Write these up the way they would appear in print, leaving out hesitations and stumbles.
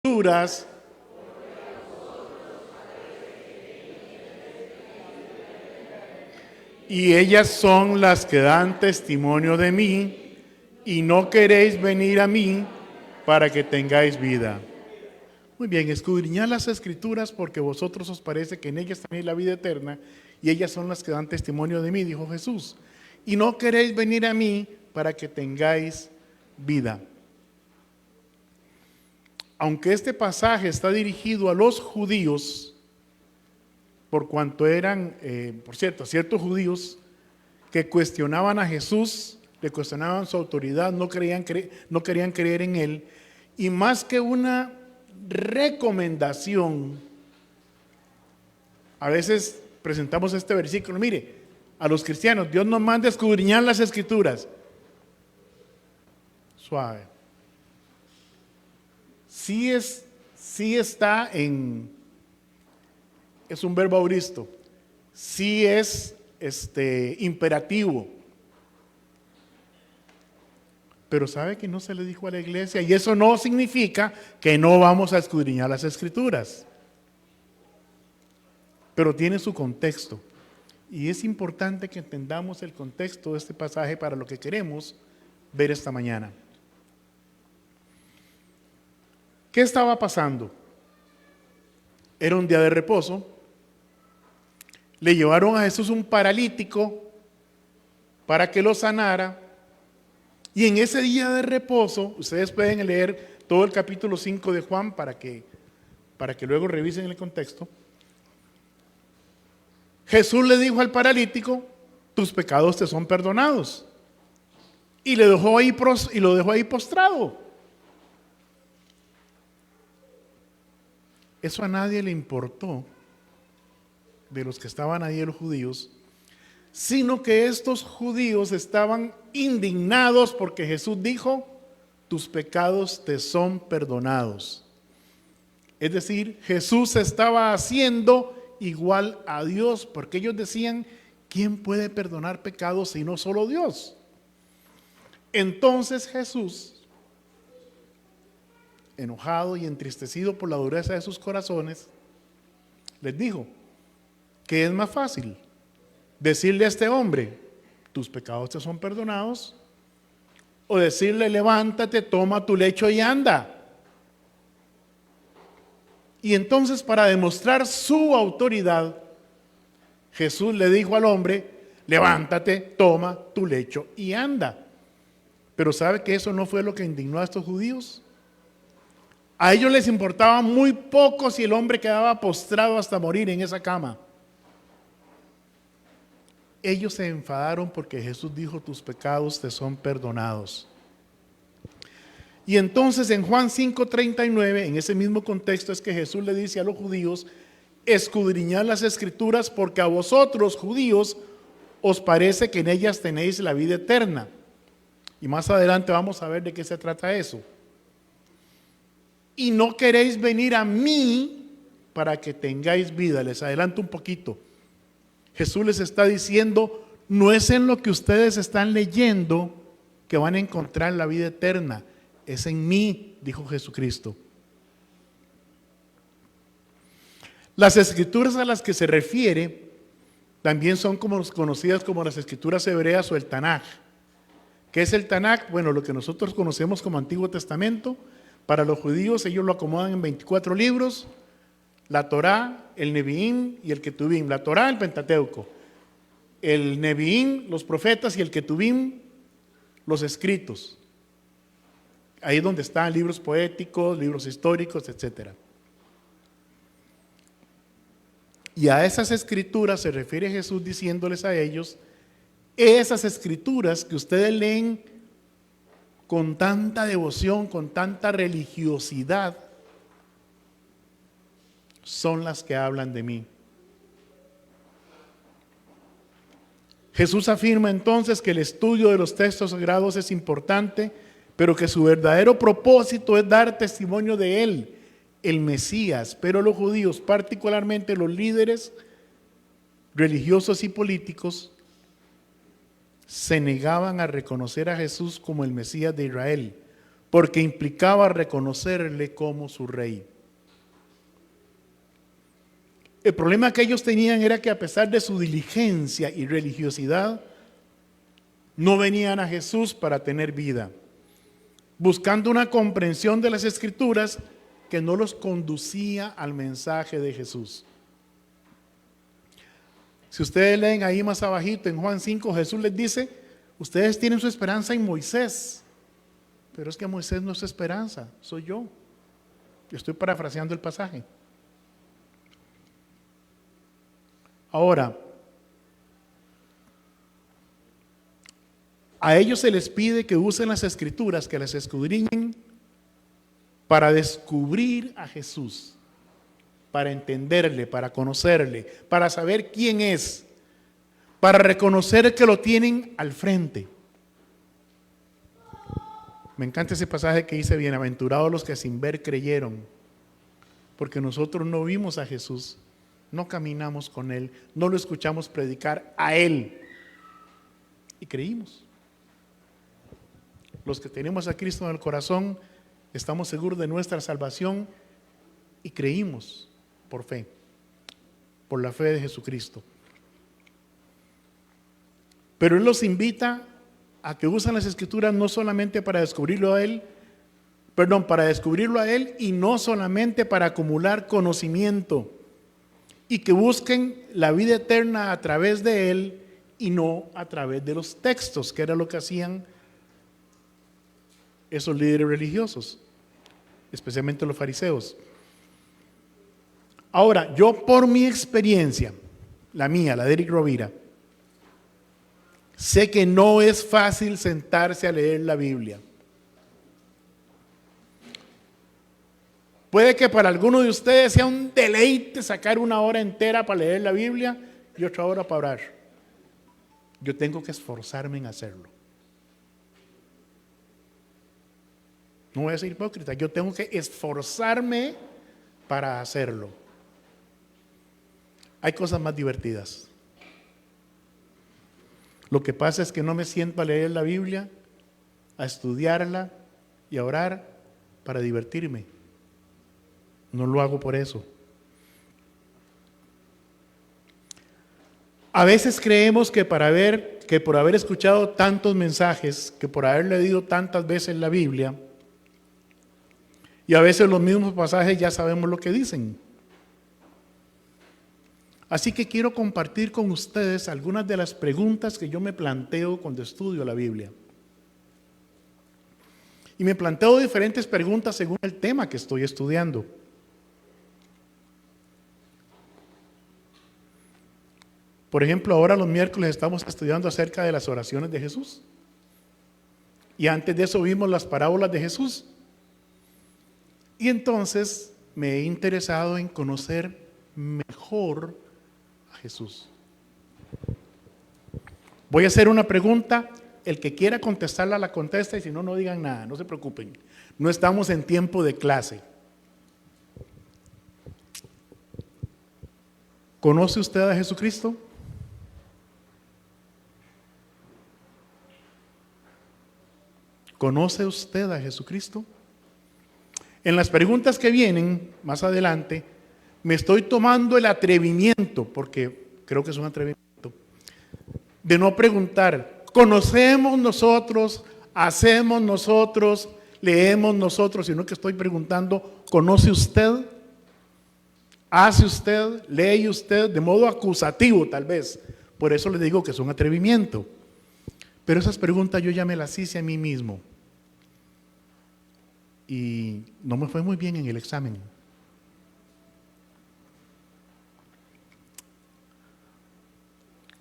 Escrituras. Y ellas son las que dan testimonio de mí, y no queréis venir a mí para que tengáis vida. Muy bien, escudriñad las Escrituras porque vosotros os parece que en ellas tenéis la vida eterna, y ellas son las que dan testimonio de mí, dijo Jesús. Y no queréis venir a mí para que tengáis vida. Aunque este pasaje está dirigido a los judíos, por cuanto eran, por cierto, ciertos judíos que cuestionaban a Jesús, le cuestionaban su autoridad, no querían creer en él, y más que una recomendación, a veces presentamos este versículo, mire, a los cristianos, Dios nos manda a escudriñar las Escrituras. Suave. Sí está en, es un verbo auristo, sí es imperativo. Pero sabe que no se le dijo a la iglesia, y eso no significa que no vamos a escudriñar las Escrituras. Pero tiene su contexto. Y es importante que entendamos el contexto de este pasaje para lo que queremos ver esta mañana. ¿Qué estaba pasando? Era un día de reposo. Le llevaron a Jesús un paralítico para que lo sanara. Y en ese día de reposo, ustedes pueden leer todo el capítulo 5 de Juan para que luego revisen el contexto. Jesús le dijo al paralítico, tus pecados te son perdonados. Y lo dejó ahí postrado. Eso a nadie le importó, de los que estaban ahí, los judíos, sino que estos judíos estaban indignados porque Jesús dijo, tus pecados te son perdonados. Es decir, Jesús estaba haciendo igual a Dios, porque ellos decían, ¿quién puede perdonar pecados sino solo Dios? Entonces Jesús, enojado y entristecido por la dureza de sus corazones, les dijo, ¿qué es más fácil? Decirle a este hombre, tus pecados te son perdonados, o decirle, levántate, toma tu lecho y anda. Y entonces, para demostrar su autoridad, Jesús le dijo al hombre, levántate, toma tu lecho y anda. Pero ¿sabe que eso no fue lo que indignó a estos judíos? A ellos les importaba muy poco si el hombre quedaba postrado hasta morir en esa cama. Ellos se enfadaron porque Jesús dijo, tus pecados te son perdonados. Y entonces en Juan 5:39, en ese mismo contexto, es que Jesús le dice a los judíos, escudriñad las Escrituras porque a vosotros, judíos, os parece que en ellas tenéis la vida eterna. Y más adelante vamos a ver de qué se trata eso. Y no queréis venir a mí para que tengáis vida. Les adelanto un poquito. Jesús les está diciendo, no es en lo que ustedes están leyendo que van a encontrar la vida eterna. Es en mí, dijo Jesucristo. Las Escrituras a las que se refiere también son conocidas como las Escrituras hebreas o el Tanaj. ¿Qué es el Tanaj? Bueno, lo que nosotros conocemos como Antiguo Testamento. Para los judíos ellos lo acomodan en 24 libros, la Torá, el Neviín y el Ketubim. La Torá, el Pentateuco, el Neviín, los profetas, y el Ketubim, los escritos. Ahí es donde están libros poéticos, libros históricos, etc. Y a esas escrituras se refiere Jesús diciéndoles a ellos, esas escrituras que ustedes leen con tanta devoción, con tanta religiosidad, son las que hablan de mí. Jesús afirma entonces que el estudio de los textos sagrados es importante, pero que su verdadero propósito es dar testimonio de Él, el Mesías. Pero los judíos, particularmente los líderes religiosos y políticos, se negaban a reconocer a Jesús como el Mesías de Israel, porque implicaba reconocerle como su rey. El problema que ellos tenían era que a pesar de su diligencia y religiosidad, no venían a Jesús para tener vida, buscando una comprensión de las Escrituras que no los conducía al mensaje de Jesús. Si ustedes leen ahí más abajito en Juan 5, Jesús les dice, ustedes tienen su esperanza en Moisés, pero es que Moisés no es su esperanza, soy yo. Estoy parafraseando el pasaje. Ahora, a ellos se les pide que usen las Escrituras, que las escudriñen para descubrir a Jesús, para entenderle, para conocerle, para saber quién es, para reconocer que lo tienen al frente. Me encanta ese pasaje que dice, bienaventurados los que sin ver creyeron, porque nosotros no vimos a Jesús, no caminamos con Él, no lo escuchamos predicar a Él y creímos. Los que tenemos a Cristo en el corazón, estamos seguros de nuestra salvación y creímos por fe, por la fe de Jesucristo. Pero Él los invita a que usen las Escrituras no solamente para descubrirlo a Él, para descubrirlo a Él y no solamente para acumular conocimiento, y que busquen la vida eterna a través de Él y no a través de los textos, que era lo que hacían esos líderes religiosos, especialmente los fariseos. Ahora, yo por mi experiencia, la mía, la de Eric Rovira, sé que no es fácil sentarse a leer la Biblia. Puede que para algunos de ustedes sea un deleite sacar una hora entera para leer la Biblia y otra hora para orar. Yo tengo que esforzarme en hacerlo. No voy a ser hipócrita, yo tengo que esforzarme para hacerlo. Hay cosas más divertidas. Lo que pasa es que no me siento a leer la Biblia, a estudiarla y a orar para divertirme. No lo hago por eso. A veces creemos que por haber escuchado tantos mensajes, que por haber leído tantas veces la Biblia, y a veces los mismos pasajes ya sabemos lo que dicen. Así que quiero compartir con ustedes algunas de las preguntas que yo me planteo cuando estudio la Biblia. Y me planteo diferentes preguntas según el tema que estoy estudiando. Por ejemplo, ahora los miércoles estamos estudiando acerca de las oraciones de Jesús. Y antes de eso vimos las parábolas de Jesús. Y entonces me he interesado en conocer mejor a Jesús. Voy a hacer una pregunta. El que quiera contestarla la contesta y si no, no digan nada, no se preocupen. No estamos en tiempo de clase. ¿Conoce usted a Jesucristo? ¿Conoce usted a Jesucristo? En las preguntas que vienen más adelante, me estoy tomando el atrevimiento, porque creo que es un atrevimiento, de no preguntar, ¿conocemos nosotros, hacemos nosotros, leemos nosotros? Sino que estoy preguntando, ¿conoce usted? ¿Hace usted? ¿Lee usted? De modo acusativo tal vez. Por eso le digo que es un atrevimiento. Pero esas preguntas yo ya me las hice a mí mismo. Y no me fue muy bien en el examen.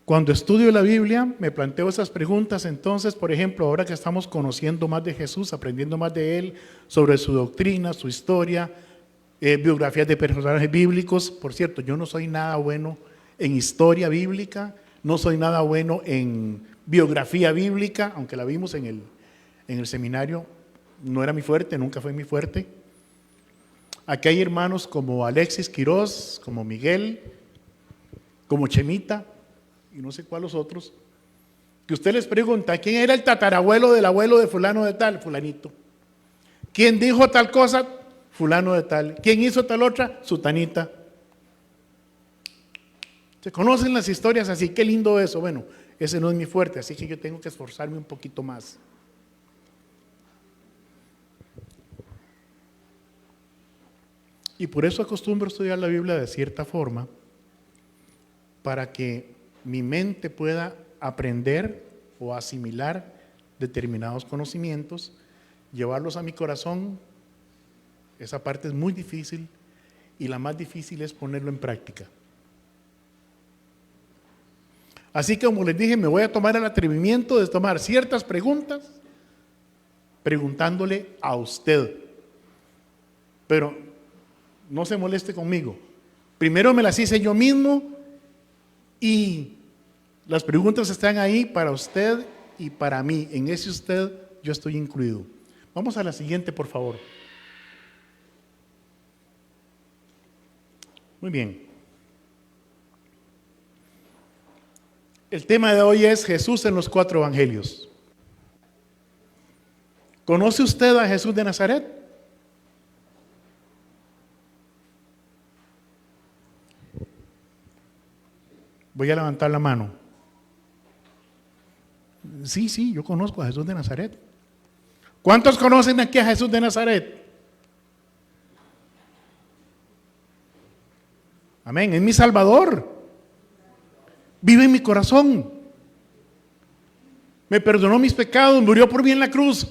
Cuando estudio la Biblia, me planteo esas preguntas. Entonces, por ejemplo, ahora que estamos conociendo más de Jesús, aprendiendo más de Él, sobre su doctrina, su historia, biografías de personajes bíblicos. Por cierto, yo no soy nada bueno en historia bíblica, no soy nada bueno en biografía bíblica, aunque la vimos en el seminario. No era mi fuerte, nunca fue mi fuerte. Aquí hay hermanos como Alexis Quiroz, como Miguel, como Chemita, y no sé cuáles otros, que usted les pregunta, ¿quién era el tatarabuelo del abuelo de fulano de tal? Fulanito. ¿Quién dijo tal cosa? Fulano de tal. ¿Quién hizo tal otra? Sutanita. Se conocen las historias así, qué lindo eso. Bueno, ese no es mi fuerte, así que yo tengo que esforzarme un poquito más. Y por eso acostumbro a estudiar la Biblia de cierta forma, para que mi mente pueda aprender o asimilar determinados conocimientos, llevarlos a mi corazón. Esa parte es muy difícil y la más difícil es ponerlo en práctica. Así que, como les dije, me voy a tomar el atrevimiento de tomar ciertas preguntas preguntándole a usted. Pero no se moleste conmigo. Primero me las hice yo mismo y las preguntas están ahí para usted y para mí. En ese usted yo estoy incluido. Vamos a la siguiente, por favor. Muy bien. El tema de hoy es Jesús en los 4 evangelios. ¿Conoce usted a Jesús de Nazaret? Voy a levantar la mano. Sí, yo conozco a Jesús de Nazaret. ¿Cuántos conocen aquí a Jesús de Nazaret? Amén, es mi Salvador. Vive en mi corazón. Me perdonó mis pecados, murió por mí en la cruz.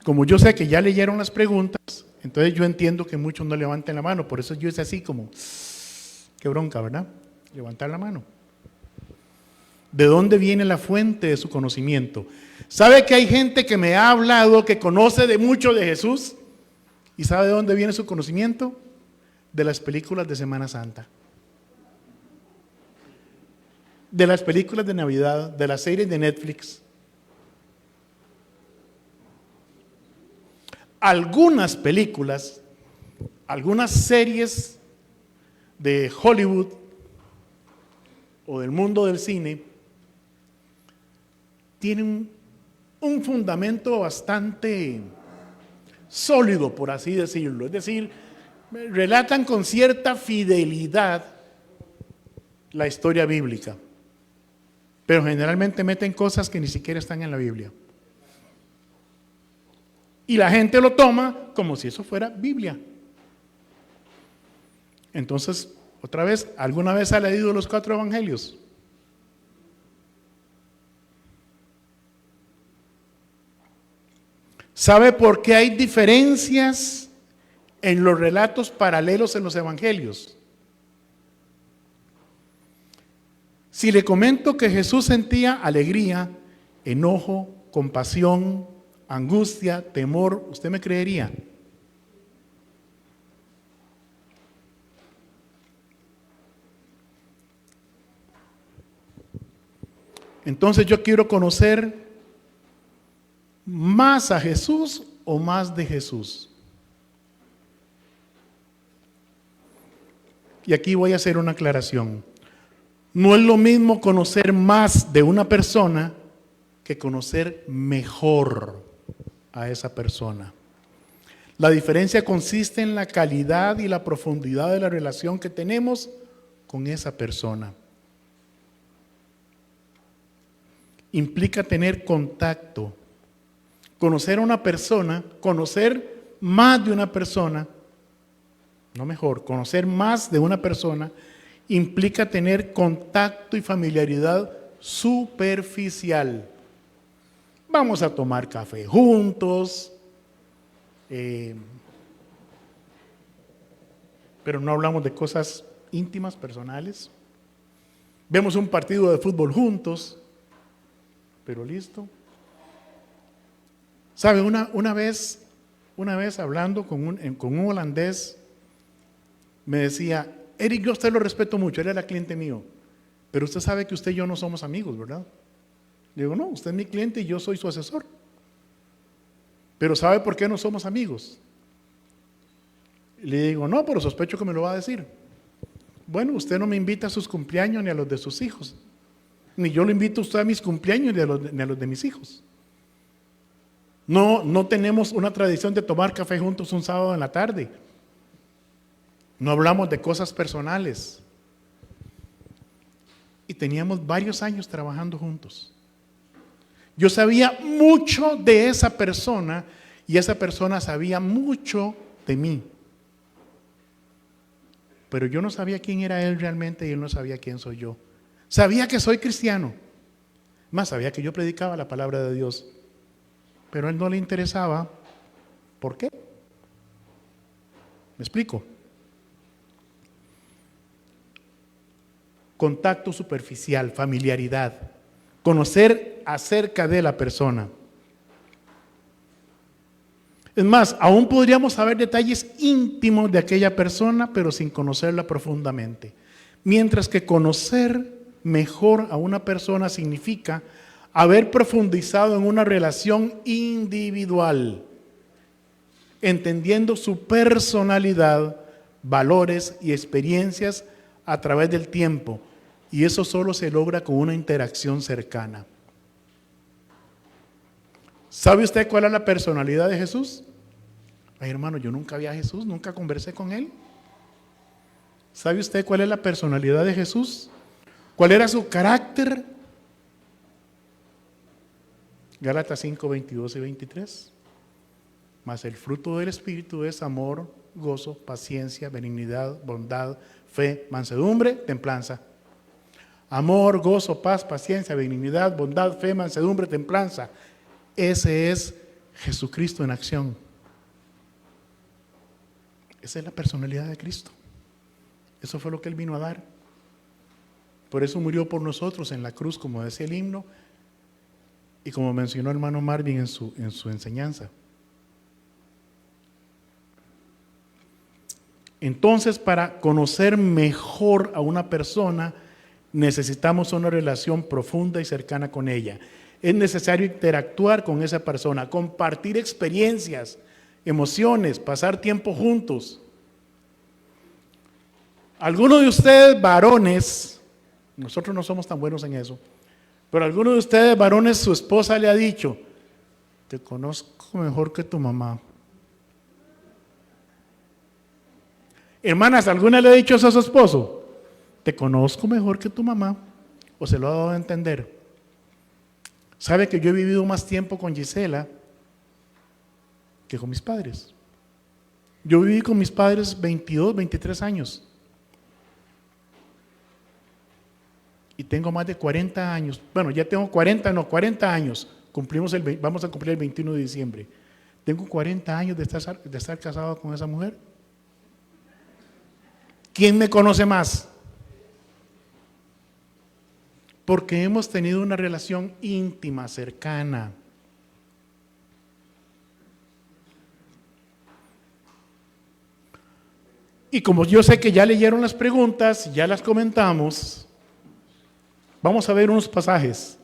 Como yo sé que ya leyeron las preguntas, entonces yo entiendo que muchos no levanten la mano. Por eso yo es así como, qué bronca, ¿verdad? Levantar la mano. ¿De dónde viene la fuente de su conocimiento? ¿Sabe que hay gente que me ha hablado, que conoce de mucho de Jesús? ¿Y sabe de dónde viene su conocimiento? De las películas de Semana Santa. De las películas de Navidad, de las series de Netflix. Algunas películas, algunas series de Hollywood o del mundo del cine tienen un fundamento bastante sólido, por así decirlo. Es decir, relatan con cierta fidelidad la historia bíblica, pero generalmente meten cosas que ni siquiera están en la Biblia. Y la gente lo toma como si eso fuera Biblia. Entonces, otra vez, ¿alguna vez ha leído los 4 evangelios? ¿Sabe por qué hay diferencias en los relatos paralelos en los evangelios? Si le comento que Jesús sentía alegría, enojo, compasión, angustia, temor, ¿usted me creería? Entonces yo quiero conocer más a Jesús o más de Jesús. Y aquí voy a hacer una aclaración. No es lo mismo conocer más de una persona que conocer mejor a esa persona. La diferencia consiste en la calidad y la profundidad de la relación que tenemos con esa persona. Implica tener contacto. Conocer a una persona, conocer más de una persona, no mejor, conocer más de una persona implica tener contacto y familiaridad superficial. Vamos a tomar café juntos, pero no hablamos de cosas íntimas, personales. Vemos un partido de fútbol juntos, pero listo. ¿Sabe? Una vez hablando con un holandés, me decía, Eric, yo a usted lo respeto mucho, él era cliente mío, pero usted sabe que usted y yo no somos amigos, ¿verdad? Le digo, no, usted es mi cliente y yo soy su asesor. Pero ¿sabe por qué no somos amigos? Le digo, no, pero sospecho que me lo va a decir. Bueno, usted no me invita a sus cumpleaños ni a los de sus hijos. Ni yo lo invito a usted a mis cumpleaños ni a los de mis hijos. No tenemos una tradición de tomar café juntos un sábado en la tarde. No hablamos de cosas personales. Y teníamos varios años trabajando juntos. Yo sabía mucho de esa persona y esa persona sabía mucho de mí. Pero yo no sabía quién era él realmente y él no sabía quién soy yo. Sabía que soy cristiano. Más sabía que yo predicaba la palabra de Dios. Pero a él no le interesaba. ¿Por qué? ¿Me explico? Contacto superficial, familiaridad, conocer acerca de la persona. Es más, aún podríamos saber detalles íntimos de aquella persona, pero sin conocerla profundamente. Mientras que conocer mejor a una persona significa haber profundizado en una relación individual, entendiendo su personalidad, valores y experiencias a través del tiempo. Y eso solo se logra con una interacción cercana. ¿Sabe usted cuál es la personalidad de Jesús? Ay, hermano, yo nunca vi a Jesús, nunca conversé con él. ¿Sabe usted cuál es la personalidad de Jesús? ¿Cuál era su carácter? Gálatas 5, 22 y 23. Mas el fruto del Espíritu es amor, gozo, paciencia, benignidad, bondad, fe, mansedumbre, templanza. Amor, gozo, paz, paciencia, benignidad, bondad, fe, mansedumbre, templanza. Ese es Jesucristo en acción. Esa es la personalidad de Cristo. Eso fue lo que Él vino a dar. Por eso murió por nosotros en la cruz, como decía el himno, y como mencionó el hermano Marvin en su enseñanza. Entonces, para conocer mejor a una persona, necesitamos una relación profunda y cercana con ella. Es necesario interactuar con esa persona, compartir experiencias, emociones, pasar tiempo juntos. Algunos de ustedes varones, nosotros no somos tan buenos en eso, pero algunos de ustedes varones, su esposa le ha dicho: te conozco mejor que tu mamá. Hermanas, ¿alguna le ha dicho eso a su esposo? Te conozco mejor que tu mamá. ¿O se lo ha dado a entender? ¿Sabe que yo he vivido más tiempo con Gisela que con mis padres? Yo viví con mis padres 22, 23 años. Y tengo más de 40 años. Bueno, ya tengo 40 años. Vamos a cumplir el 21 de diciembre. Tengo 40 años de estar casado con esa mujer. ¿Quién me conoce más? Porque hemos tenido una relación íntima, cercana. Y como yo sé que ya leyeron las preguntas, ya las comentamos, vamos a ver unos pasajes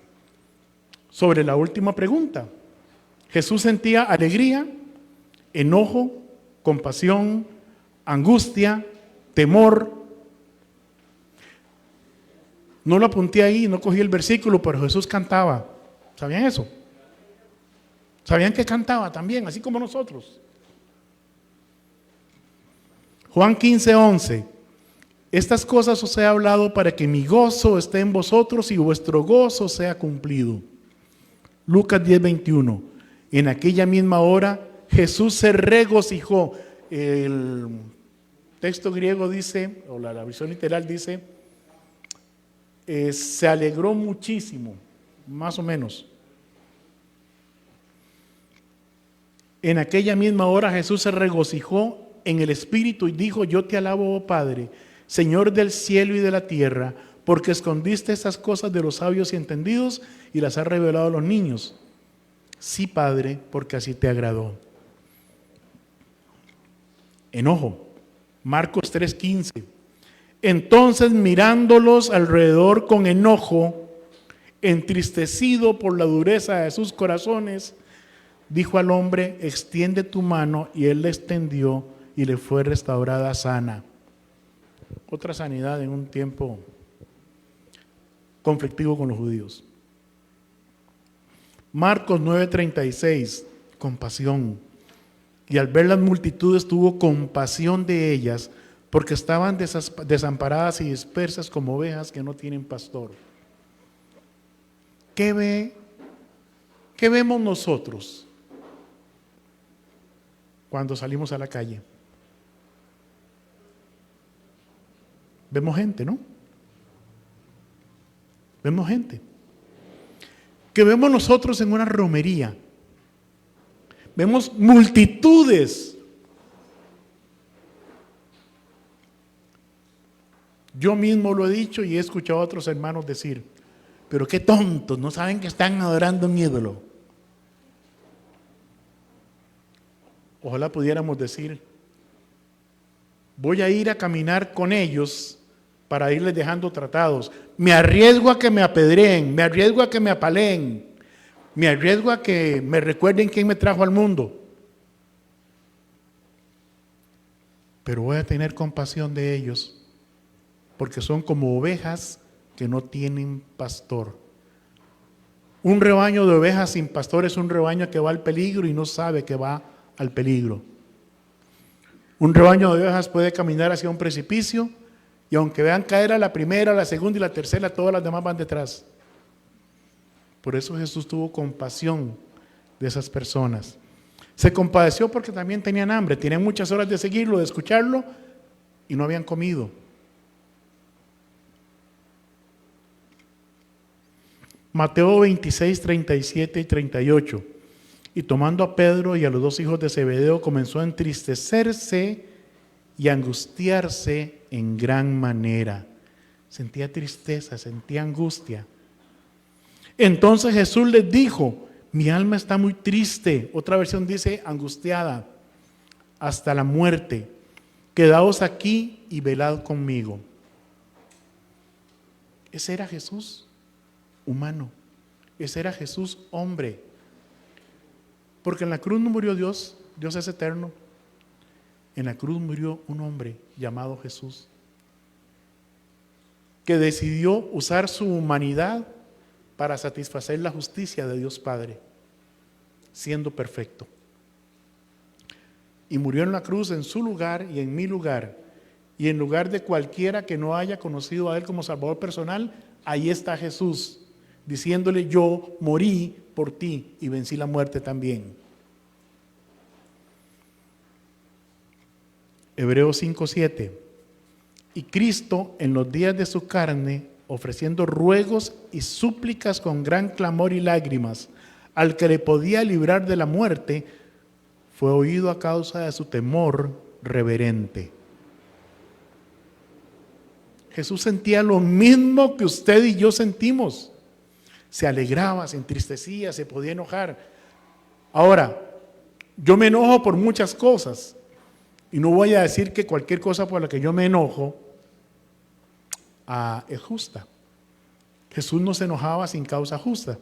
sobre la última pregunta. Jesús sentía alegría, enojo, compasión, angustia, temor. No lo apunté ahí, no cogí el versículo, pero Jesús cantaba. ¿Sabían eso? ¿Sabían que cantaba también, así como nosotros? Juan 15, 11. Estas cosas os he hablado para que mi gozo esté en vosotros y vuestro gozo sea cumplido. Lucas 10, 21. En aquella misma hora Jesús se regocijó. El texto griego dice, o la versión literal dice, se alegró muchísimo, más o menos. En aquella misma hora Jesús se regocijó en el Espíritu y dijo: yo te alabo, oh Padre, Señor del cielo y de la tierra, porque escondiste estas cosas de los sabios y entendidos y las has revelado a los niños. Sí, Padre, porque así te agradó. Enojo. Marcos 3:15. Entonces, mirándolos alrededor con enojo, entristecido por la dureza de sus corazones, dijo al hombre: extiende tu mano, y él la extendió y le fue restaurada sana. Otra sanidad en un tiempo conflictivo con los judíos. Marcos 9:36, compasión. Y al ver las multitudes tuvo compasión de ellas, porque estaban desamparadas y dispersas como ovejas que no tienen pastor. ¿Qué vemos nosotros cuando salimos a la calle? Vemos gente, ¿no? Vemos gente. ¿Qué vemos nosotros en una romería? Vemos multitudes. Yo mismo lo he dicho y he escuchado a otros hermanos decir, pero qué tontos, no saben que están adorando un ídolo. Ojalá pudiéramos decir, voy a ir a caminar con ellos para irles dejando tratados. Me arriesgo a que me apedreen, me arriesgo a que me apaleen, me arriesgo a que me recuerden quién me trajo al mundo. Pero voy a tener compasión de ellos, porque son como ovejas que no tienen pastor. Un rebaño de ovejas sin pastor es un rebaño que va al peligro y no sabe que va al peligro. Un rebaño de ovejas puede caminar hacia un precipicio y aunque vean caer a la primera, a la segunda y la tercera, todas las demás van detrás. Por eso Jesús tuvo compasión de esas personas. Se compadeció porque también tenían hambre, tenían muchas horas de seguirlo, de escucharlo y no habían comido. Mateo 26, 37 y 38. Y tomando a Pedro y a los dos hijos de Zebedeo, comenzó a entristecerse y a angustiarse en gran manera. Sentía tristeza, sentía angustia. Entonces Jesús les dijo, mi alma está muy triste. Otra versión dice angustiada, hasta la muerte. Quedaos aquí y velad conmigo. Ese era Jesús humano. Ese era Jesús hombre. Porque en la cruz no murió Dios, Dios es eterno. En la cruz murió un hombre llamado Jesús, que decidió usar su humanidad para satisfacer la justicia de Dios Padre, siendo perfecto. Y murió en la cruz en su lugar y en mi lugar, y en lugar de cualquiera que no haya conocido a Él como Salvador personal, ahí está Jesús, diciéndole, yo morí por ti y vencí la muerte también. Hebreos 5:7. Y Cristo en los días de su carne, ofreciendo ruegos y súplicas con gran clamor y lágrimas, al que le podía librar de la muerte, fue oído a causa de su temor reverente. Jesús sentía lo mismo que usted y yo sentimos. Se alegraba, se entristecía, se podía enojar. Ahora, yo me enojo por muchas cosas y no voy a decir que cualquier cosa por la que yo me enojo es justa. Jesús no se enojaba sin causa justa.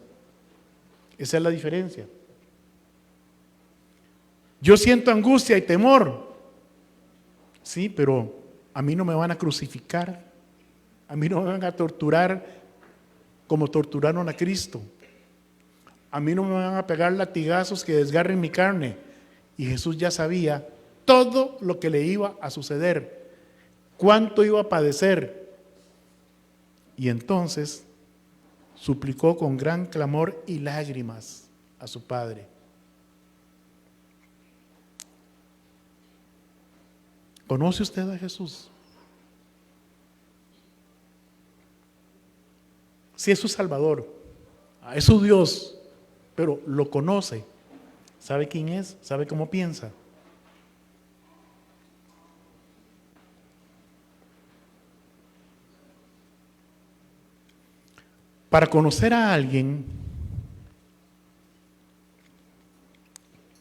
Esa es la diferencia. Yo siento angustia y temor, sí, pero a mí no me van a crucificar, a mí no me van a torturar como torturaron a Cristo. A mí no me van a pegar latigazos que desgarren mi carne. Y Jesús ya sabía todo lo que le iba a suceder, cuánto iba a padecer. Y entonces suplicó con gran clamor y lágrimas a su Padre. ¿Conoce usted a Jesús? Sí, es su Salvador, es su Dios, pero lo conoce. ¿Sabe quién es? ¿Sabe cómo piensa? Para conocer a alguien,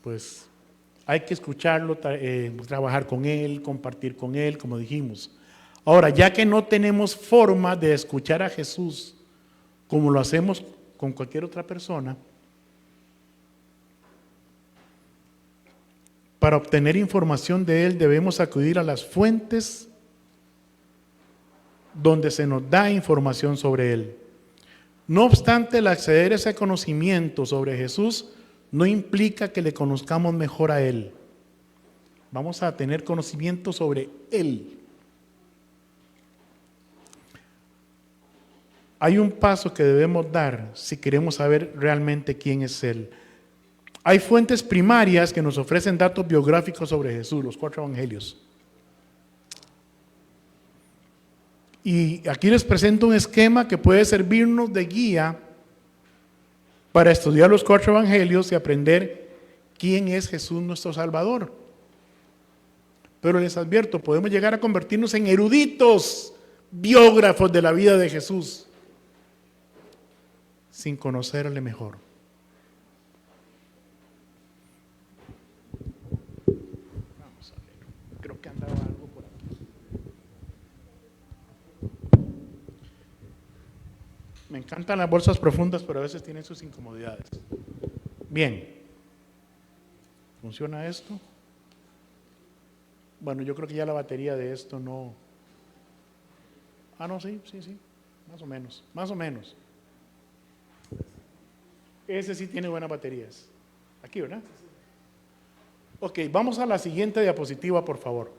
pues hay que escucharlo, trabajar con él, compartir con él, como dijimos. Ahora, ya que no tenemos forma de escuchar a Jesús como lo hacemos con cualquier otra persona, para obtener información de Él debemos acudir a las fuentes donde se nos da información sobre Él. No obstante, el acceder a ese conocimiento sobre Jesús no implica que le conozcamos mejor a Él. Vamos a tener conocimiento sobre Él. Hay un paso que debemos dar si queremos saber realmente quién es Él. Hay fuentes primarias que nos ofrecen datos biográficos sobre Jesús, los 4 evangelios. Y aquí les presento un esquema que puede servirnos de guía para estudiar los 4 evangelios y aprender quién es Jesús nuestro Salvador. Pero les advierto, podemos llegar a convertirnos en eruditos biógrafos de la vida de Jesús sin conocerle mejor. Vamos a ver, creo que andaba algo por aquí. Me encantan las bolsas profundas, pero a veces tienen sus incomodidades. Bien. ¿Funciona esto? Bueno, yo creo que ya la batería de esto no... Ah, no, sí. Más o menos. Ese sí tiene buenas baterías. Aquí, ¿verdad? Ok, vamos a la siguiente diapositiva, por favor.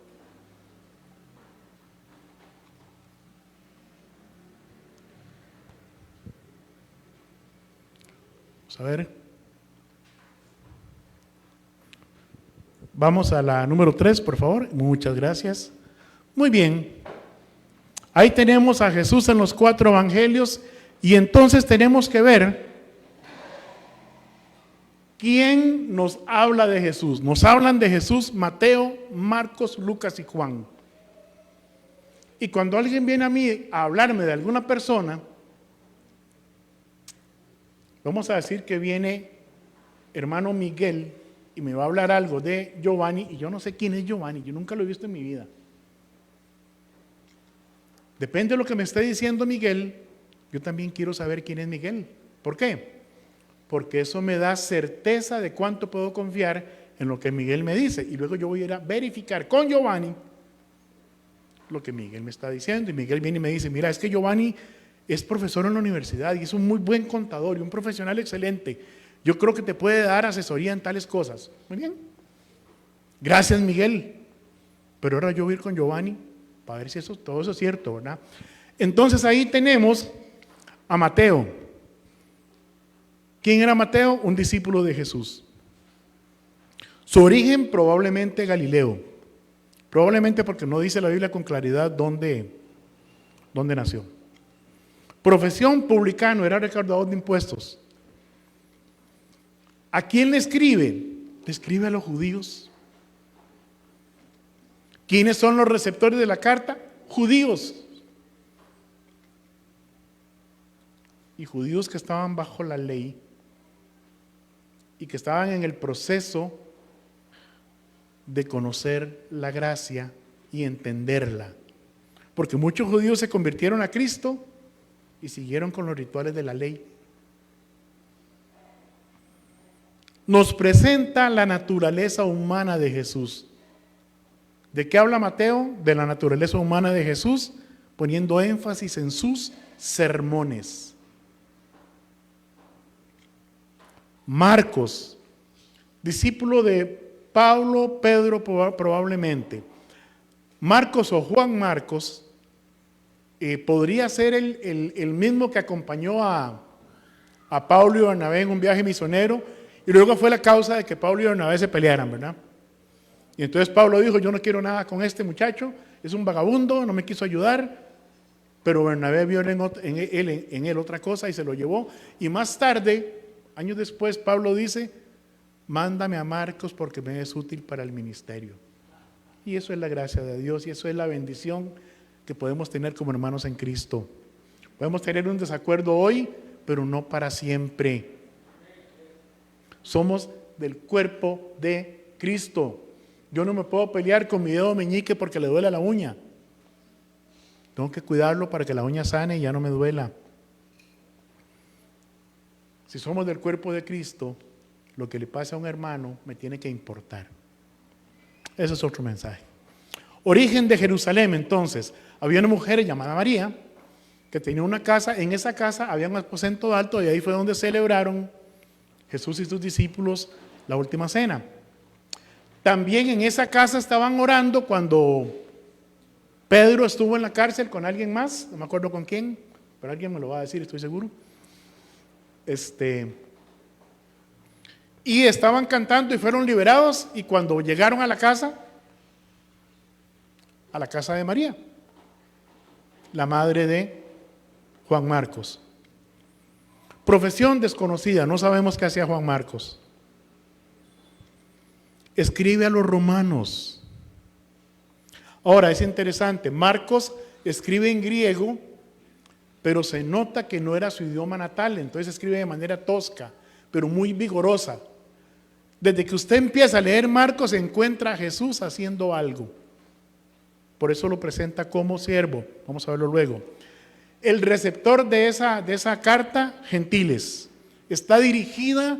Vamos a ver. Vamos a la número 3, por favor. Muchas gracias. Muy bien. Ahí tenemos a Jesús en los 4 evangelios y entonces tenemos que ver quién nos habla de Jesús. Nos hablan de Jesús Mateo, Marcos, Lucas y Juan. Y cuando alguien viene a mí a hablarme de alguna persona, vamos a decir que viene hermano Miguel y me va a hablar algo de Giovanni, y yo no sé quién es Giovanni, yo nunca lo he visto en mi vida. Depende de lo que me esté diciendo Miguel, yo también quiero saber quién es Miguel. ¿Por qué? Porque eso me da certeza de cuánto puedo confiar en lo que Miguel me dice. Y luego yo voy a ir a verificar con Giovanni lo que Miguel me está diciendo. Y Miguel viene y me dice, mira, es que Giovanni es profesor en la universidad y es un muy buen contador y un profesional excelente. Yo creo que te puede dar asesoría en tales cosas. Muy bien. Gracias, Miguel. Pero ahora yo voy a ir con Giovanni para ver si todo eso es cierto, ¿verdad? Entonces ahí tenemos a Mateo. ¿Quién era Mateo? Un discípulo de Jesús. Su origen probablemente Galileo. Probablemente porque no dice la Biblia con claridad dónde nació. Profesión publicano, era recaudador de impuestos. ¿A quién le escribe? Le escribe a los judíos. ¿Quiénes son los receptores de la carta? Judíos. Y judíos que estaban bajo la ley y que estaban en el proceso de conocer la gracia y entenderla. Porque muchos judíos se convirtieron a Cristo y siguieron con los rituales de la ley. Nos presenta la naturaleza humana de Jesús. ¿De qué habla Mateo? De la naturaleza humana de Jesús, poniendo énfasis en sus sermones. Marcos, discípulo de Pablo, Pedro probablemente. Marcos o Juan Marcos podría ser el mismo que acompañó a Pablo y Bernabé en un viaje misionero y luego fue la causa de que Pablo y Bernabé se pelearan, ¿verdad? Y entonces Pablo dijo, yo no quiero nada con este muchacho, es un vagabundo, no me quiso ayudar, pero Bernabé vio en él otra cosa y se lo llevó. Y más tarde, años después, Pablo dice, mándame a Marcos porque me es útil para el ministerio. Y eso es la gracia de Dios y eso es la bendición que podemos tener como hermanos en Cristo. Podemos tener un desacuerdo hoy, pero no para siempre. Somos del cuerpo de Cristo. Yo no me puedo pelear con mi dedo meñique porque le duele la uña. Tengo que cuidarlo para que la uña sane y ya no me duela. Si somos del cuerpo de Cristo, lo que le pasa a un hermano me tiene que importar. Ese es otro mensaje. Origen de Jerusalén, entonces. Había una mujer llamada María que tenía una casa. En esa casa había un aposento alto y ahí fue donde celebraron Jesús y sus discípulos la última cena. También en esa casa estaban orando cuando Pedro estuvo en la cárcel con alguien más, no me acuerdo con quién, pero alguien me lo va a decir, estoy seguro. Y estaban cantando y fueron liberados, y cuando llegaron a la casa de María, la madre de Juan Marcos. Profesión desconocida, no sabemos qué hacía Juan Marcos. Escribe a los romanos. Ahora es interesante, Marcos escribe en griego, pero se nota que no era su idioma natal, entonces escribe de manera tosca, pero muy vigorosa. Desde que usted empieza a leer Marcos, encuentra a Jesús haciendo algo. Por eso lo presenta como siervo. Vamos a verlo luego. El receptor de esa carta, gentiles, está dirigida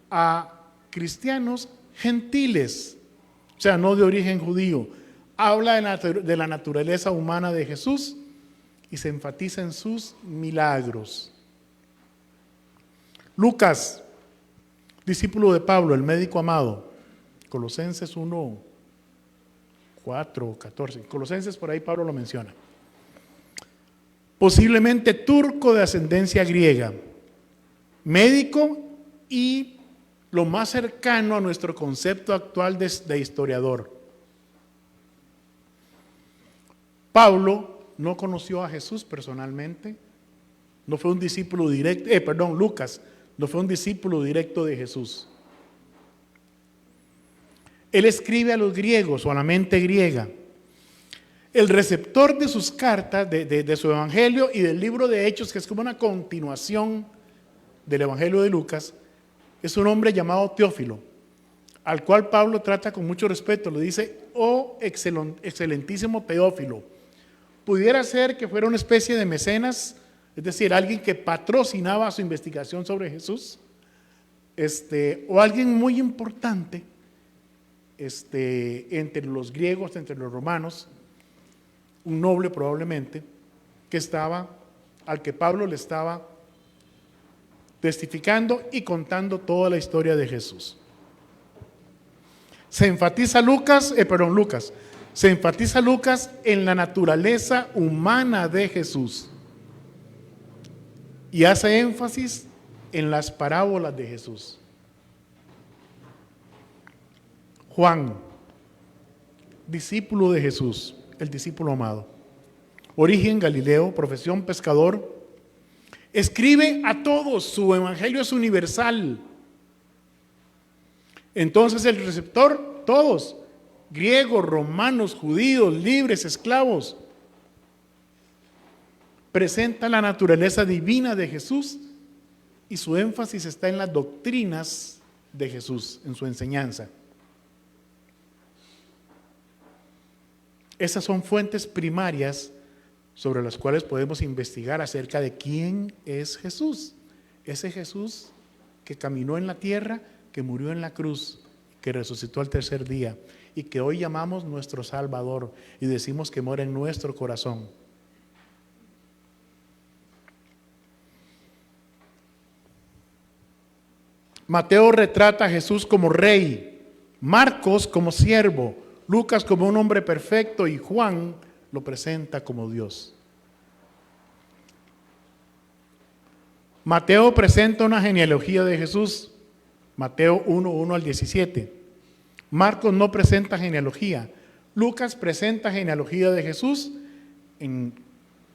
a cristianos gentiles, o sea, no de origen judío. Habla de la naturaleza humana de Jesús y se enfatiza en sus milagros. Lucas, discípulo de Pablo, el médico amado, Colosenses 1, 4, 14, Colosenses por ahí Pablo lo menciona. Posiblemente turco de ascendencia griega, médico y lo más cercano a nuestro concepto actual de historiador. Pablo no conoció a Jesús personalmente, no fue un discípulo directo, Lucas no fue un discípulo directo de Jesús. Él escribe a los griegos o a la mente griega. El receptor de sus cartas, de su evangelio y del libro de Hechos, que es como una continuación del evangelio de Lucas, es un hombre llamado Teófilo, al cual Pablo trata con mucho respeto. Le dice, oh excelentísimo Teófilo. Pudiera ser que fuera una especie de mecenas, es decir, alguien que patrocinaba su investigación sobre Jesús, o alguien muy importante entre los griegos, entre los romanos, un noble probablemente, al que Pablo le estaba testificando y contando toda la historia de Jesús. Se enfatiza Lucas en la naturaleza humana de Jesús y hace énfasis en las parábolas de Jesús. Juan, discípulo de Jesús, el discípulo amado, origen galileo, profesión pescador, escribe a todos, su evangelio es universal. Entonces el receptor, todos, griegos, romanos, judíos, libres, esclavos, presenta la naturaleza divina de Jesús y su énfasis está en las doctrinas de Jesús, en su enseñanza. Esas son fuentes primarias sobre las cuales podemos investigar acerca de quién es Jesús. Ese Jesús que caminó en la tierra, que murió en la cruz, que resucitó al tercer día y que hoy llamamos nuestro Salvador y decimos que mora en nuestro corazón. Mateo retrata a Jesús como rey, Marcos como siervo, Lucas como un hombre perfecto y Juan lo presenta como Dios. Mateo presenta una genealogía de Jesús, Mateo 1, 1 al 17. Marcos no presenta genealogía. Lucas presenta genealogía de Jesús en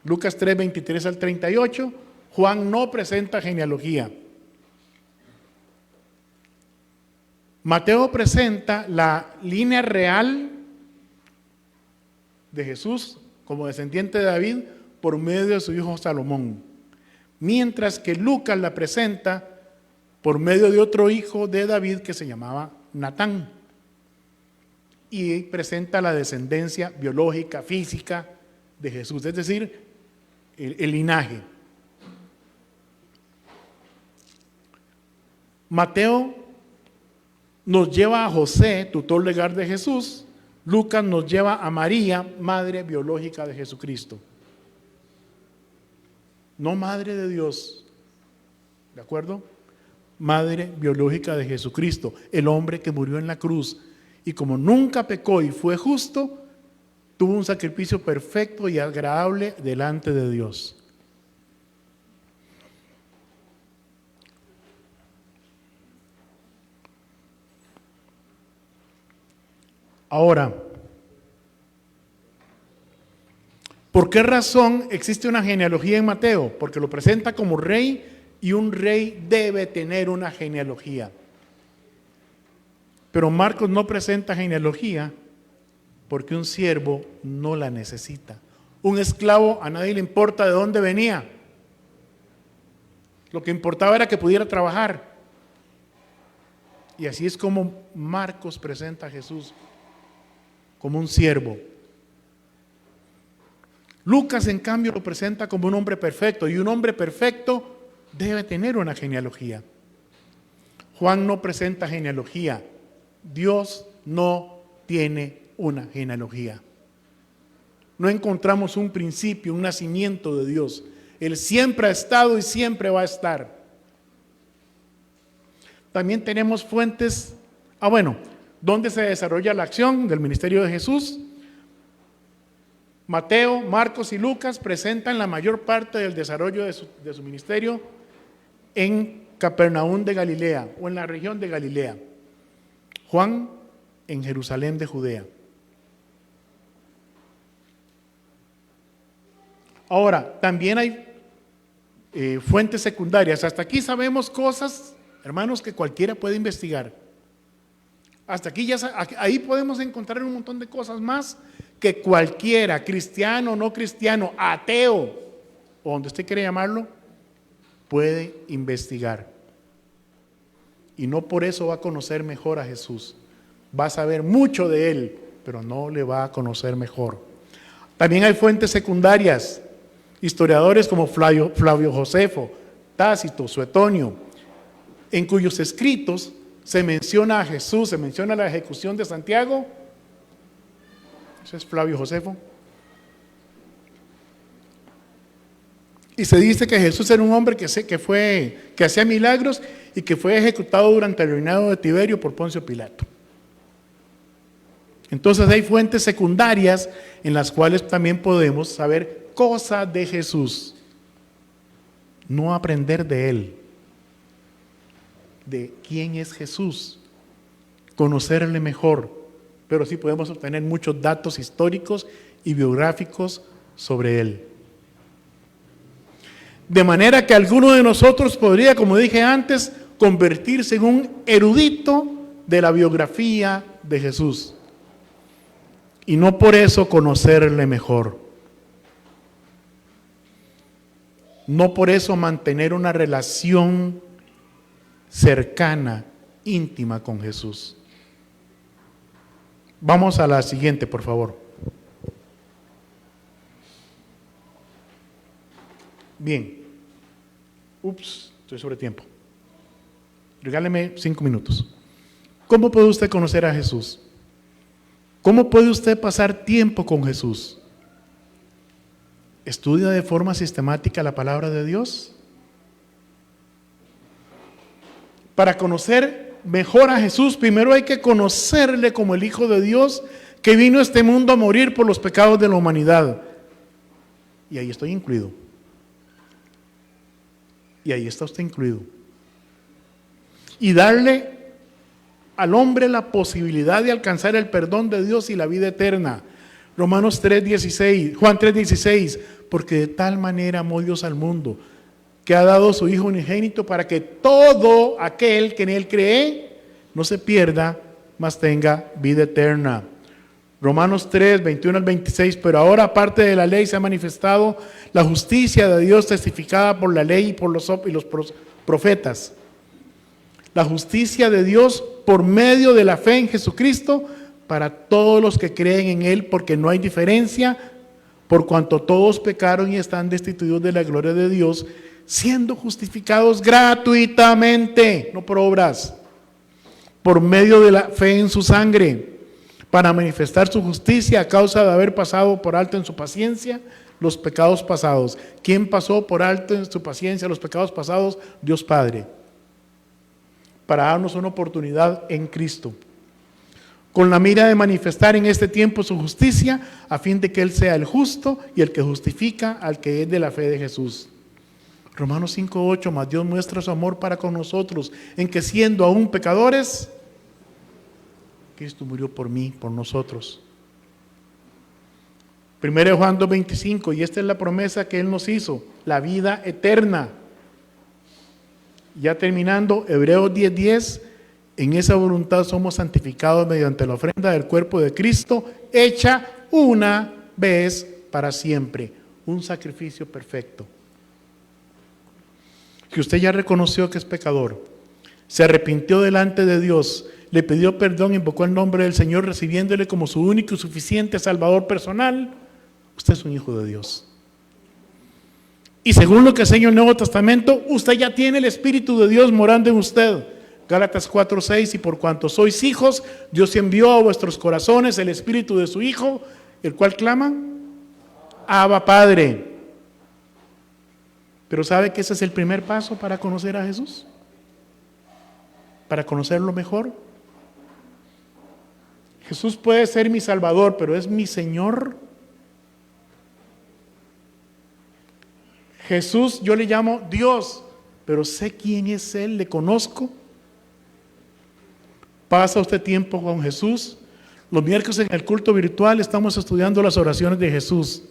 Lucas 3, 23 al 38. Juan no presenta genealogía. Mateo presenta la línea real de Jesús como descendiente de David por medio de su hijo Salomón, mientras que Lucas la presenta por medio de otro hijo de David que se llamaba Natán y presenta la descendencia biológica, física de Jesús, es decir, el linaje. Mateo nos lleva a José, tutor legal de Jesús. Lucas nos lleva a María, madre biológica de Jesucristo. no madre de Dios, ¿de acuerdo? Madre biológica de Jesucristo, el hombre que murió en la cruz, y como nunca pecó y fue justo, tuvo un sacrificio perfecto y agradable delante de Dios. Ahora, ¿por qué razón existe una genealogía en Mateo? Porque lo presenta como rey y un rey debe tener una genealogía. Pero Marcos no presenta genealogía porque un siervo no la necesita. Un esclavo a nadie le importa de dónde venía. Lo que importaba era que pudiera trabajar. Y así es como Marcos presenta a Jesús, como un siervo. Lucas, en cambio, lo presenta como un hombre perfecto, y un hombre perfecto debe tener una genealogía. Juan no presenta genealogía. Dios no tiene una genealogía. No encontramos un principio, un nacimiento de Dios. Él siempre ha estado y siempre va a estar. También tenemos fuentes, ¿dónde se desarrolla la acción del ministerio de Jesús? Mateo, Marcos y Lucas presentan la mayor parte del desarrollo de su ministerio en Capernaum de Galilea o en la región de Galilea. Juan en Jerusalén de Judea. Ahora, también hay fuentes secundarias. Hasta aquí sabemos cosas, hermanos, que cualquiera puede investigar. Hasta aquí ahí podemos encontrar un montón de cosas más que cualquiera, cristiano, no cristiano, ateo, o donde usted quiere llamarlo, puede investigar. Y no por eso va a conocer mejor a Jesús. Va a saber mucho de Él, pero no le va a conocer mejor. También hay fuentes secundarias, historiadores como Flavio Josefo, Tácito, Suetonio, en cuyos escritos se menciona a Jesús, se menciona la ejecución de Santiago. Ese es Flavio Josefo. Y se dice que Jesús era un hombre que hacía milagros y que fue ejecutado durante el reinado de Tiberio por Poncio Pilato. Entonces hay fuentes secundarias en las cuales también podemos saber cosas de Jesús, no aprender de Él, de quién es Jesús, conocerle mejor, pero sí podemos obtener muchos datos históricos y biográficos sobre Él. De manera que alguno de nosotros podría, como dije antes, convertirse en un erudito de la biografía de Jesús. Y no por eso conocerle mejor. No por eso mantener una relación cercana, íntima con Jesús. Vamos a la siguiente, por favor. Bien. Estoy sobre tiempo. Regáleme 5 minutos. ¿Cómo puede usted conocer a Jesús? ¿Cómo puede usted pasar tiempo con Jesús? ¿Estudia de forma sistemática la palabra de Dios? Para conocer mejor a Jesús, primero hay que conocerle como el Hijo de Dios que vino a este mundo a morir por los pecados de la humanidad. Y ahí estoy incluido. Y ahí está usted incluido. Y darle al hombre la posibilidad de alcanzar el perdón de Dios y la vida eterna. Romanos 3:16, Juan 3:16, porque de tal manera amó Dios al mundo, que ha dado a su Hijo unigénito para que todo aquel que en Él cree no se pierda, mas tenga vida eterna. Romanos 3:21 al 26, pero ahora aparte de la ley se ha manifestado la justicia de Dios testificada por la ley y por los profetas. La justicia de Dios por medio de la fe en Jesucristo para todos los que creen en Él, porque no hay diferencia, por cuanto todos pecaron y están destituidos de la gloria de Dios, siendo justificados gratuitamente, no por obras, por medio de la fe en su sangre, para manifestar su justicia a causa de haber pasado por alto en su paciencia los pecados pasados. ¿Quién pasó por alto en su paciencia los pecados pasados? Dios Padre, para darnos una oportunidad en Cristo, con la mira de manifestar en este tiempo su justicia, a fin de que Él sea el justo y el que justifica al que es de la fe de Jesús. Romanos 5:8, mas Dios muestra su amor para con nosotros, en que siendo aún pecadores, Cristo murió por mí, por nosotros. 1 Juan 2:25, y esta es la promesa que Él nos hizo, la vida eterna. Ya terminando, Hebreos 10:10, en esa voluntad somos santificados mediante la ofrenda del cuerpo de Cristo, hecha una vez para siempre, un sacrificio perfecto. Que usted ya reconoció que es pecador, se arrepintió delante de Dios, le pidió perdón, invocó el nombre del Señor, recibiéndole como su único y suficiente Salvador personal, usted es un hijo de Dios. Y según lo que enseña el Nuevo Testamento, usted ya tiene el Espíritu de Dios morando en usted. Gálatas 4:6, y por cuanto sois hijos, Dios envió a vuestros corazones el Espíritu de su Hijo, el cual clama, Abba Padre. Pero ¿sabe que ese es el primer paso para conocer a Jesús? Para conocerlo mejor. Jesús puede ser mi Salvador, pero ¿es mi Señor? Jesús, yo le llamo Dios, pero sé quién es Él, le conozco. Pasa usted tiempo con Jesús. Los miércoles en el culto virtual estamos estudiando las oraciones de Jesús.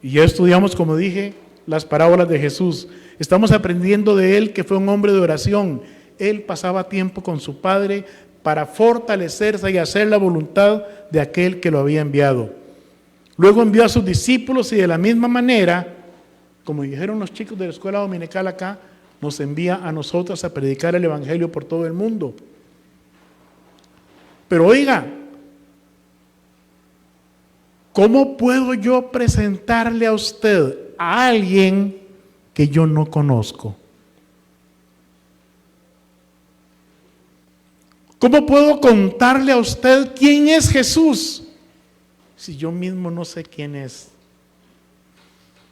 Y ya estudiamos, como dije, las parábolas de Jesús. Estamos aprendiendo de Él, que fue un hombre de oración. Él pasaba tiempo con su Padre para fortalecerse y hacer la voluntad de aquel que lo había enviado. Luego envió a sus discípulos y de la misma manera, como dijeron los chicos de la escuela dominical acá, nos envía a nosotros a predicar el Evangelio por todo el mundo. Pero oiga, ¿cómo puedo yo presentarle a usted a alguien que yo no conozco? ¿Cómo puedo contarle a usted quién es Jesús si yo mismo no sé quién es?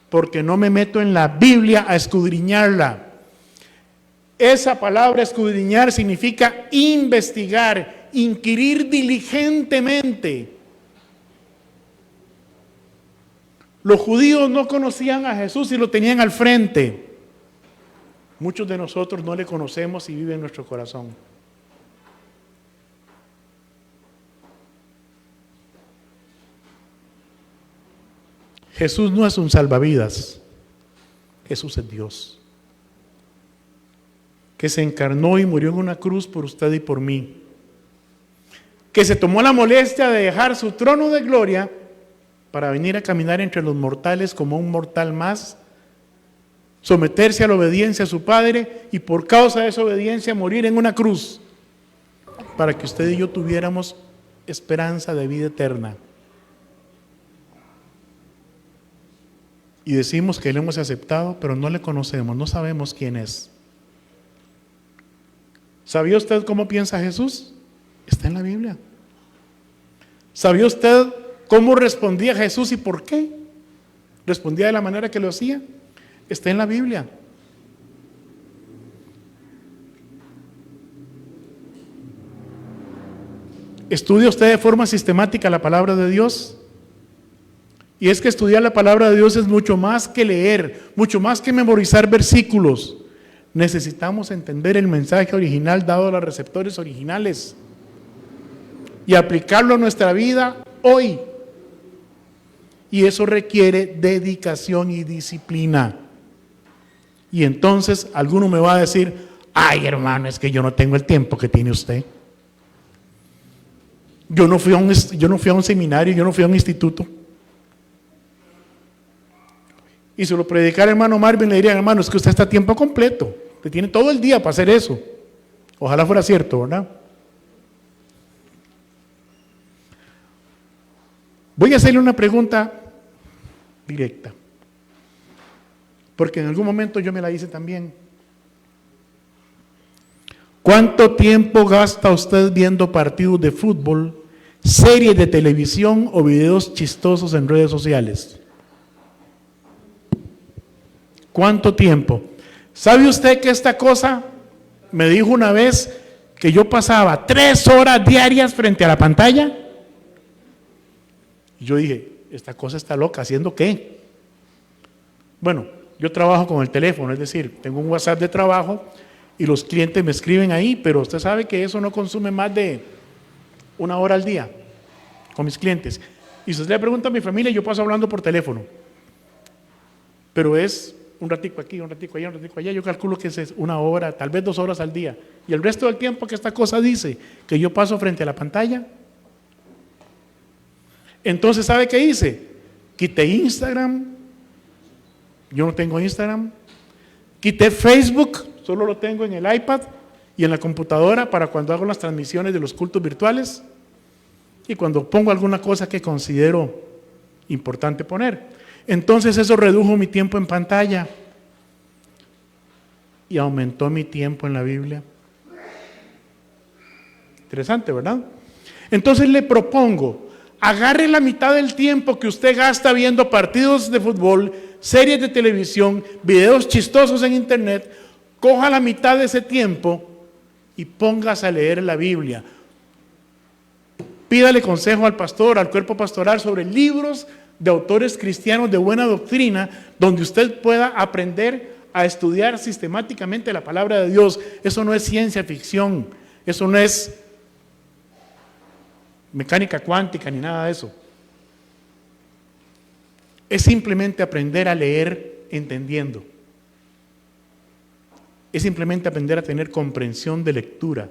Porque no me meto en la Biblia a escudriñarla. Esa palabra escudriñar significa investigar, inquirir diligentemente. Los judíos no conocían a Jesús y lo tenían al frente. Muchos de nosotros no le conocemos y vive en nuestro corazón. Jesús no es un salvavidas, Jesús es Dios, que se encarnó y murió en una cruz por usted y por mí, que se tomó la molestia de dejar su trono de gloria para venir a caminar entre los mortales como un mortal más, someterse a la obediencia a su Padre y por causa de esa obediencia morir en una cruz, para que usted y yo tuviéramos esperanza de vida eterna. Y decimos que le hemos aceptado, pero no le conocemos, no sabemos quién es. ¿Sabía usted cómo piensa Jesús? Está en la Biblia. ¿Sabía usted cómo respondía Jesús y por qué respondía de la manera que lo hacía? Está en la Biblia. ¿Estudia usted de forma sistemática la palabra de Dios? Y es que estudiar la palabra de Dios es mucho más que leer, mucho más que memorizar versículos. Necesitamos entender el mensaje original dado a los receptores originales y aplicarlo a nuestra vida hoy. Y eso requiere dedicación y disciplina. Y entonces alguno me va a decir, ay hermano, es que yo no tengo el tiempo que tiene usted. Yo no fui a un seminario, yo no fui a un instituto. Y si lo predicara hermano Marvin, le dirían, hermano, es que usted está a tiempo completo. Usted tiene todo el día para hacer eso. Ojalá fuera cierto, ¿verdad? Voy a hacerle una pregunta directa. Porque en algún momento yo me la hice también. ¿Cuánto tiempo gasta usted viendo partidos de fútbol, series de televisión o videos chistosos en redes sociales? ¿Cuánto tiempo? ¿Sabe usted que esta cosa me dijo una vez que yo pasaba 3 horas diarias frente a la pantalla? Y yo dije, esta cosa está loca, ¿haciendo qué? Bueno, yo trabajo con el teléfono, es decir, tengo un WhatsApp de trabajo y los clientes me escriben ahí, pero usted sabe que eso no consume más de 1 hora al día con mis clientes. Y si usted le pregunta a mi familia, yo paso hablando por teléfono, pero es un ratico aquí, un ratico allá, un ratico allá. Yo calculo que es 1 hora, tal vez 2 horas al día. Y el resto del tiempo que esta cosa dice que yo paso frente a la pantalla. Entonces, ¿sabe qué hice? Quité Instagram. Yo no tengo Instagram. Quité Facebook, solo lo tengo en el iPad y en la computadora para cuando hago las transmisiones de los cultos virtuales y cuando pongo alguna cosa que considero importante poner. Entonces eso redujo mi tiempo en pantalla y aumentó mi tiempo en la Biblia. Interesante, ¿verdad? Entonces le propongo, agarre la mitad del tiempo que usted gasta viendo partidos de fútbol, series de televisión, videos chistosos en internet, coja la mitad de ese tiempo y póngase a leer la Biblia. Pídale consejo al pastor, al cuerpo pastoral sobre libros de autores cristianos de buena doctrina, donde usted pueda aprender a estudiar sistemáticamente la palabra de Dios. Eso no es ciencia ficción, eso no es mecánica cuántica ni nada de eso. Es simplemente aprender a leer entendiendo. Es simplemente aprender a tener comprensión de lectura.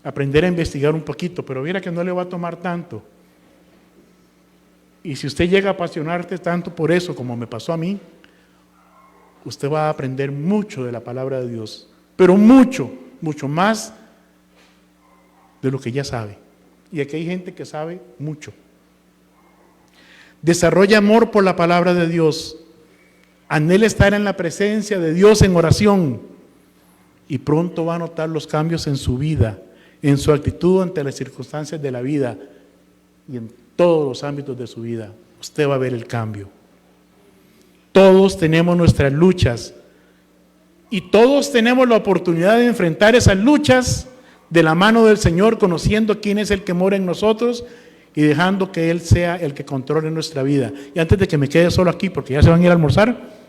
Aprender a investigar un poquito, pero viera que no le va a tomar tanto. Y si usted llega a apasionarse tanto por eso como me pasó a mí, usted va a aprender mucho de la palabra de Dios, pero mucho, mucho más de lo que ya sabe. Y aquí hay gente que sabe mucho. Desarrolla amor por la palabra de Dios. Anhela estar en la presencia de Dios en oración y pronto va a notar los cambios en su vida, en su actitud ante las circunstancias de la vida y en todos los ámbitos de su vida. Usted va a ver el cambio. Todos tenemos nuestras luchas y todos tenemos la oportunidad de enfrentar esas luchas de la mano del Señor, conociendo quién es el que mora en nosotros y dejando que Él sea el que controle nuestra vida. Y antes de que me quede solo aquí, porque ya se van a ir a almorzar,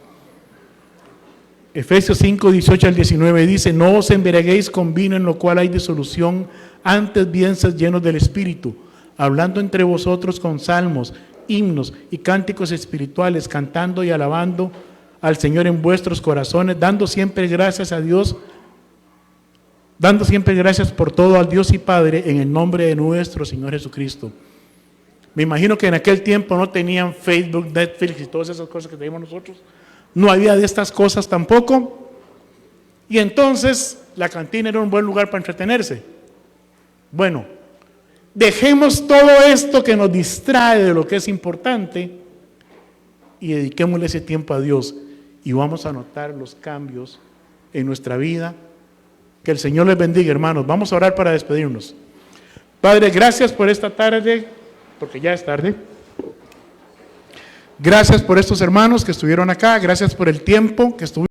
Efesios 5, 18 al 19 dice: no os embriaguéis con vino en lo cual hay disolución, antes bien sed llenos del Espíritu, hablando entre vosotros con salmos, himnos y cánticos espirituales, cantando y alabando al Señor en vuestros corazones, dando siempre gracias a Dios, dando siempre gracias por todo al Dios y Padre en el nombre de nuestro Señor Jesucristo. Me imagino que en aquel tiempo no tenían Facebook, Netflix y todas esas cosas que tenemos nosotros. No había de estas cosas tampoco. Y entonces la cantina era un buen lugar para entretenerse. Bueno, dejemos todo esto que nos distrae de lo que es importante y dediquémosle ese tiempo a Dios y vamos a notar los cambios en nuestra vida. Que el Señor les bendiga, hermanos. Vamos a orar para despedirnos. Padre, gracias por esta tarde, porque ya es tarde. Gracias por estos hermanos que estuvieron acá. Gracias por el tiempo que estuvieron.